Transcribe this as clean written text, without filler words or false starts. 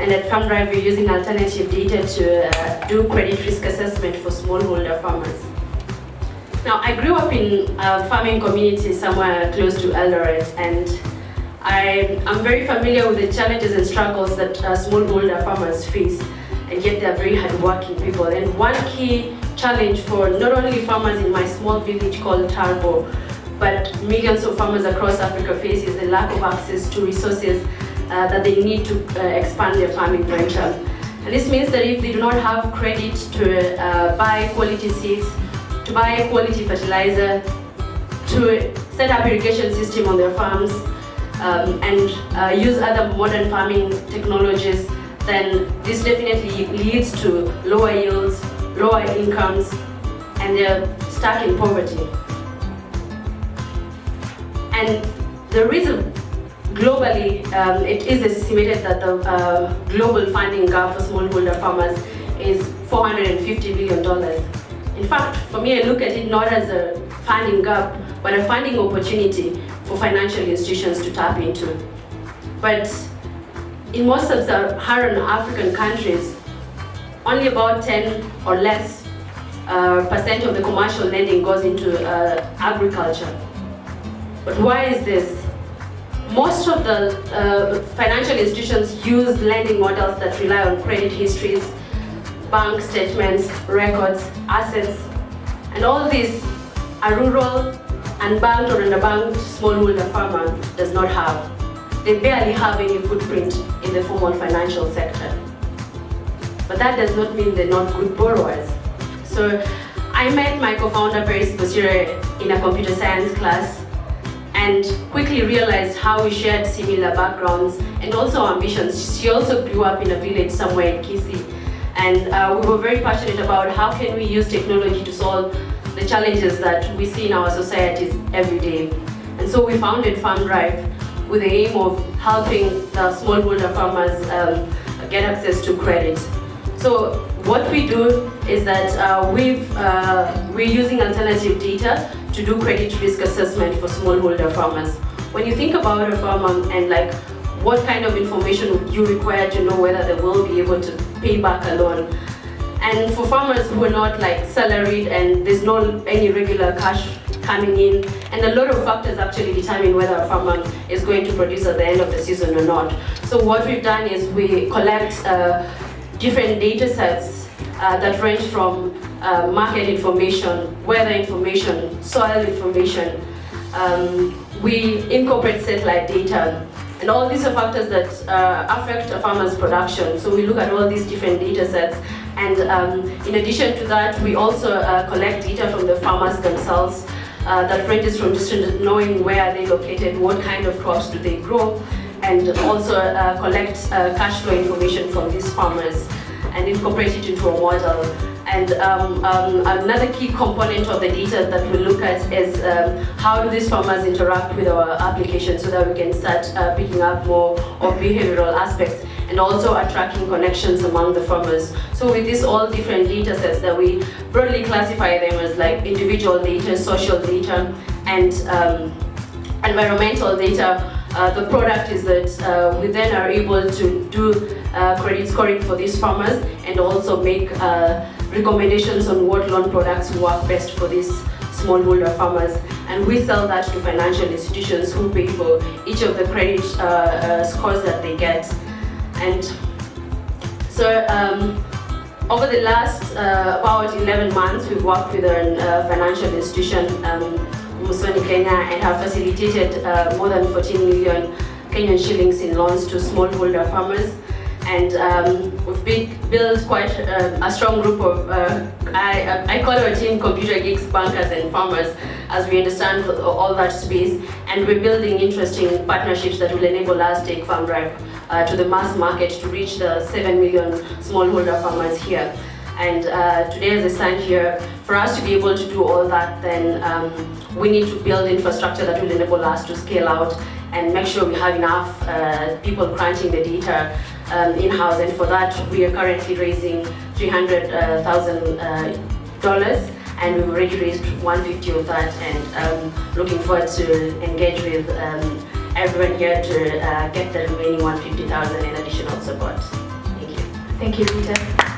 And at FarmDrive, we're using alternative data to do credit risk assessment for smallholder farmers. Now, I grew up in a farming community somewhere close to Eldoret, and I'm very familiar with the challenges and struggles that smallholder farmers face, and yet they're very hardworking people. And one key challenge for not only farmers in my small village called Tarbo, but millions of farmers across Africa face is the lack of access to resources that they need to expand their farming venture. And this means that if they do not have credit to buy quality seeds, to buy quality fertilizer, to set up irrigation system on their farms, and use other modern farming technologies, then this definitely leads to lower yields, lower incomes, and they're stuck in poverty. And the reason globally, it is estimated that the global funding gap for smallholder farmers is $450 billion. In fact, for me, I look at it not as a funding gap, but a funding opportunity for financial institutions to tap into. But in most sub-Saharan African countries, only about 10 or less percent of the commercial lending goes into agriculture. But why is this? Most of the financial institutions use lending models that rely on credit histories, bank statements, records, assets, and all these a rural, unbanked or underbanked smallholder farmer does not have. They barely have any footprint in the formal financial sector. But that does not mean they're not good borrowers. So I met my co-founder, Paris Bosire, in a computer science class, and quickly realized how we shared similar backgrounds and also ambitions. She also grew up in a village somewhere in Kisii, and we were very passionate about how can we use technology to solve the challenges that we see in our societies every day. And so we founded FarmDrive with the aim of helping the smallholder farmers get access to credit. So what we do is that we're using alternative data to do credit risk assessment for smallholder farmers. When you think about a farmer and like what kind of information you require to know whether they will be able to pay back a loan. And for farmers who are not like salaried and there's no any regular cash coming in, and a lot of factors actually determine whether a farmer is going to produce at the end of the season or not. So what we've done is we collect different data sets that range from market information, weather information, soil information. We incorporate satellite data, and all these are factors that affect a farmer's production. So we look at all these different data sets, and in addition to that, we also collect data from the farmers themselves that ranges from just knowing where they're located, what kind of crops do they grow, and also collect cash flow information from these farmers and incorporate it into a model. And another key component of the data that we look at is how do these farmers interact with our application so that we can start picking up more of behavioral aspects and also tracking connections among the farmers. So with these all different data sets that we broadly classify them as like individual data, social data, and environmental data, the product is that we then are able to do credit scoring for these farmers and also make recommendations on what loan products work best for these smallholder farmers. And we sell that to financial institutions who pay for each of the credit scores that they get. And so over the last about 11 months, we've worked with a financial institution, Musoni Kenya, and have facilitated more than 14 million Kenyan shillings in loans to smallholder farmers. And we've built quite a strong group of, I call our team computer geeks, bankers and farmers, as we understand all that space. And we're building interesting partnerships that will enable us to take FarmDrive to the mass market to reach the 7 million smallholder farmers here. And today, as I stand here, for us to be able to do all that, then we need to build infrastructure that will enable us to scale out and make sure we have enough people crunching the data in-house. And for that, we are currently raising $300,000, and we've already raised 150 of that, and looking forward to engage with everyone here to get the remaining 150,000 in additional support. Thank you, Rita.